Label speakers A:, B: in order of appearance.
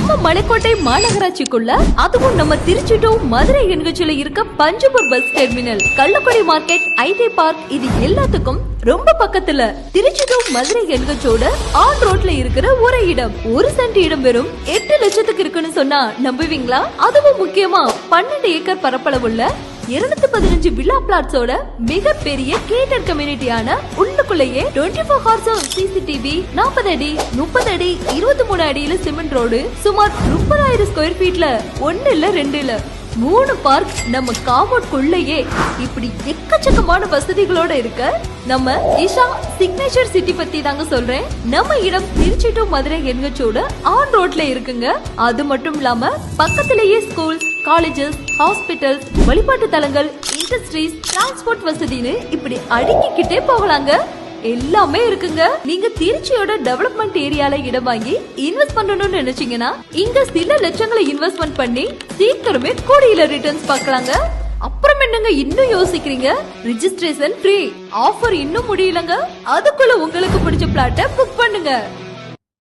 A: நம்ம மலைக்கோட்டை மாநகராட்சிக்குள்ள, அதுவும் நம்ம திருச்சி டு மதுரை என்கட்சியில இருக்க Panjapur bus terminal, Kallakudi market, IT park, இது எல்லாத்துக்கும் ரொம்ப பக்கத்துல திருச்சி டு மதுரை என்கட்சியோட ஆன் ரோட்ல இருக்கிற ஒரு இடம். 1 சென்ட் இடம் வெறும் 8 லட்சத்துக்கு இருக்குன்னு சொன்னா நம்புவீங்களா? அதுவும் முக்கியமா 12 ஏக்கர் பரப்பளவுள்ள 215 வில்லா பிளாட்ஸோட மிகப்பெரிய கேட்டர் கம்யூனிட்டியான, உள்ளுக்குள்ளேயே 24 ஹார்ஸ் சிசிடிவி, 40 அடி 30 அடி 23 அடியில சிமெண்ட் ரோடு, சுமார் 30,000 ஸ்கொயர் ஃபீட்ல 1 இல்ல 2 இல்ல 3 பார்க் நம்ம காம்பவுண்ட்குள்ளேயே. இப்படி எக்கச்சக்கமான வசதிகளோட இருக்க நம்ம ஈஷா சிக்னேச்சர் சிட்டி பத்தி தாங்க சொல்றேன். நம்ம இடம் திருச்சி டு மதுரை என்கட்சியோட ஆன் ரோட்ல இருக்குங்க. அது மட்டும் இல்லாம பக்கத்திலேயே ஸ்கூல்ஸ், காலேஜஸ், ஹாஸ்பிட்டல்ஸ், வழிபாட்டு தலங்கள், இண்டஸ்ட்ரீஸ், டிரான்ஸ்போர்ட் வசதின்னு இப்படி அடுக்கிக்கிட்டே போகலாங்க. எல்லாமே இருக்குங்க. நீங்க திருச்சியோட டெவலப்மெண்ட் ஏரியால இடம் வாங்கி இன்வெஸ்ட் பண்ணணும்னு நினைச்சீங்கன்னா, இங்க சில லட்சங்களை இன்வெஸ்ட்மெண்ட் பண்ணி சீக்கிரமே கோடியில ரிட்டர்ன்ஸ் பார்க்கலாங்க. அப்புறம் என்னங்க இன்னும் யோசிக்கிறீங்க? Registration free. ஆஃபர் இன்னும் முடியலங்க. அதுக்குள்ள உங்களுக்கு பிடிச்ச பிளாட்டை புக் பண்ணுங்க.